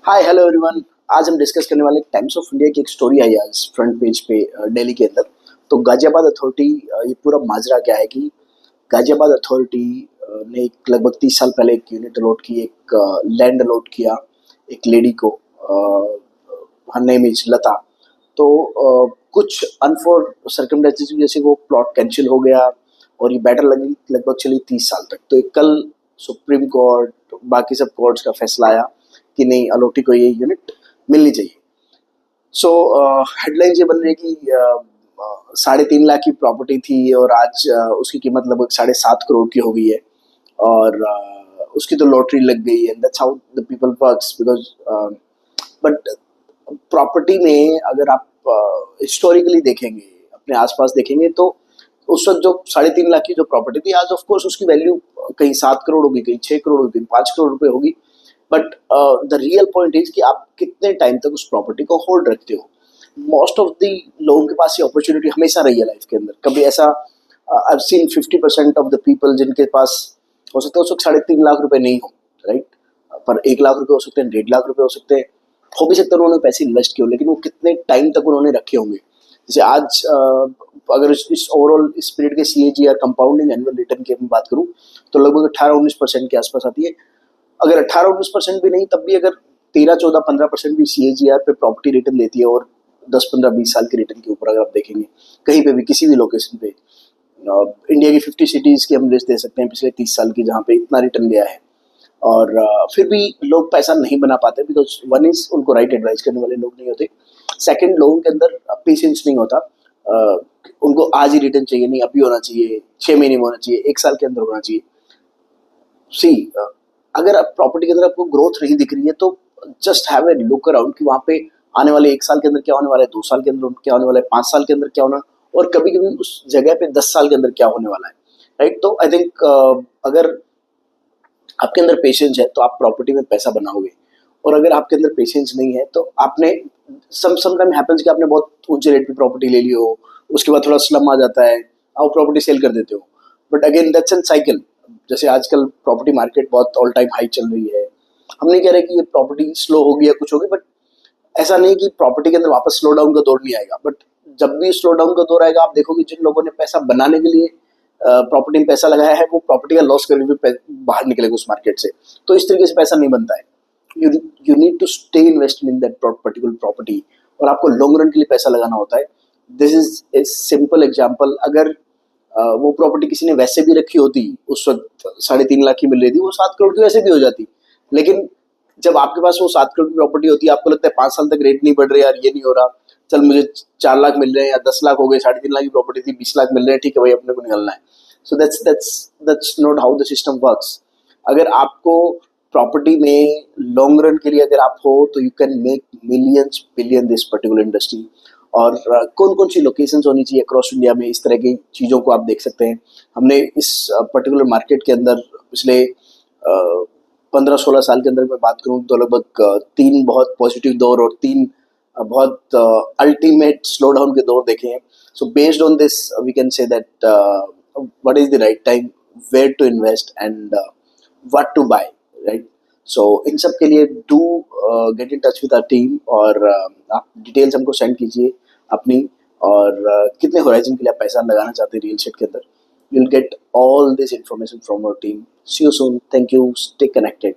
Hi hello everyone. आज हम discuss करने वाले टाइम्स ऑफ इंडिया की एक स्टोरी आई आज फ्रंट पेज पे दिल्ली के अंदर। तो गाजियाबाद अथॉरिटी, ये पूरा माजरा क्या है कि गाजियाबाद अथॉरिटी ने एक लगभग 30 साल पहले एक यूनिट अलॉट की, एक लैंड अलॉट किया एक लेडी को। हर नेम इज लता। तो कुछ अनफॉर सर्कमस्टेंसेस की वजह से वो प्लॉट कैंसिल हो गया और ये बैटल लगी लगभग चली 30 साल तक। तो एक कल सुप्रीम कोर्ट बाकी सब कोर्ट्स का फैसला आया कि नहीं, अलोटी को ये यूनिट मिलनी चाहिए। सो हेडलाइन ये बन रही है कि 3.5 लाख की प्रॉपर्टी थी और आज उसकी कीमत लगभग 7.5 करोड़ की हो गई है। और उसकी तो लॉटरी लग गई है। That's how the people works because but property में अगर आप हिस्टोरिकली देखेंगे, अपने आसपास देखेंगे, तो उस वक्त जो 3.5 लाख की जो प्रॉपर्टी थी, आज ऑफ कोर्स उसकी वैल्यू कहीं 7 करोड़ होगी, कहीं 6 करोड़ होगी, 5 करोड़ रुपए होगी। But the real point is कि आप कितने टाइम तक उस प्रॉपर्टी को होल्ड रखते हो। मोस्ट ऑफ द लोगों के पास ये अपॉर्चुनिटी हमेशा रही है लाइफ के अंदर। कभी ऐसा I have seen 50% of the people जिनके पास हो सकता है उस वक्त 3.5 लाख रुपए नहीं हो, राइट, पर 1 लाख रुपए हो सकते हैं, 1.5 लाख रुपए हो सकते हैं, हो भी सकता है उन्होंने पैसे इन्वेस्ट किए हो, लेकिन वो कितने टाइम तक उन्होंने रखे होंगे। जैसे आज अगर इस ओवरऑल इस पीरियड के CAGR कंपाउंडिंग एनुअल रिटर्न की मैं बात करूं तो लगभग 18-19% के आसपास आती है। अगर 18-19% भी नहीं, तब भी अगर 13-14-15% भी CAGR पे प्रॉपर्टी रिटर्न देती है, और 10-15-20 साल के रिटर्न के ऊपर अगर आप देखेंगे कहीं पे भी किसी भी लोकेशन पे, इंडिया की 50 सिटीज की हम लिस्ट दे सकते हैं पिछले 30 साल की, जहाँ पे इतना रिटर्न गया है। और फिर भी लोग पैसा नहीं बना पाते बिकॉज वन इज उनको राइट एडवाइस करने वाले लोग नहीं होते। सेकंड, लोगों के अंदर पेशेंस नहीं होता। उनको आज ही रिटर्न चाहिए, नहीं अभी होना चाहिए, 6 महीने में होना चाहिए, 1 साल के अंदर होना चाहिए। सी, अगर आप प्रॉपर्टी के अंदर आपको ग्रोथ नहीं दिख रही है तो just have a look around कि वहाँ पे आने वाले 1 साल के अंदर क्या होने वाला है, 2 साल के अंदर क्या होने वाला है, 5 साल के अंदर क्या होना, और कभी कभी उस जगह पे 10 साल के अंदर क्या होने वाला है, राइट। तो आई थिंक अगर आपके अंदर पेशेंस है तो आप प्रॉपर्टी में पैसा बनाओगे, और अगर आपके अंदर पेशेंस नहीं है तो आपने समटाइम हैपेंस कि आपने बहुत ऊंचे रेट पे प्रॉपर्टी ले ली हो, उसके बाद थोड़ा स्लम आ जाता है, आप प्रॉपर्टी सेल कर देते हो। But again that's an cycle. जैसे आजकल प्रॉपर्टी मार्केट बहुत ऑल टाइम हाई चल रही है। हम नहीं कह रहे कि ये प्रॉपर्टी स्लो होगी या कुछ होगी, बट ऐसा नहीं कि प्रॉपर्टी के अंदर वापस स्लो डाउन का दौर नहीं आएगा। बट जब भी स्लो डाउन का दौर आएगा, आप देखोगे जिन लोगों ने पैसा बनाने के लिए प्रॉपर्टी में पैसा लगाया है, वो प्रॉपर्टी का लॉस करके भी बाहर निकलेगा उस मार्केट से। तो इस तरीके से पैसा नहीं बनता है। You need to stay invested in that particular property, और आपको लॉन्ग रन के लिए पैसा लगाना होता है। This is a simple example. अगर वो प्रॉपर्टी किसी ने वैसे भी रखी होती, उस वक्त 3.5 लाख की मिल रही थी, वो 7 करोड़ की वैसे भी हो जाती। लेकिन जब आपके पास वो 7 करोड़ की प्रॉपर्टी होती है, आपको लगता है 5 साल तक रेट नहीं बढ़ रहे, यार ये नहीं हो रहा, चल मुझे 4 लाख मिल रहे हैं या 10 लाख हो गए, 3.5 लाख की प्रॉपर्टी थी, 20 लाख मिल रहे हैं, ठीक है भाई अपने को निकलना है। So that's not how the system works. अगर आपको प्रॉपर्टी में लॉन्ग रन के लिए अगर आप हो तो you can make millions billion this particular industry. और कौन कौन सी लोकेशंस होनी चाहिए अक्रॉस इंडिया में, इस तरह की चीज़ों को आप देख सकते हैं। हमने इस पर्टिकुलर मार्केट के अंदर पिछले 15-16 साल के अंदर मैं बात करूं तो लगभग 3 बहुत पॉजिटिव दौर और 3 बहुत अल्टीमेट स्लो डाउन के दौर देखे हैं। So based on this we can say that what is the right time, where to invest and what to buy, right. So इन सब के लिए do get in touch with our team, और आप डिटेल्स हमको सेंड कीजिए अपनी, और कितने होराइजन के लिए आप पैसा लगाना चाहते हैं रियल एस्टेट के अंदर। You'll get all this information from our team. See you soon. Thank you. Stay connected.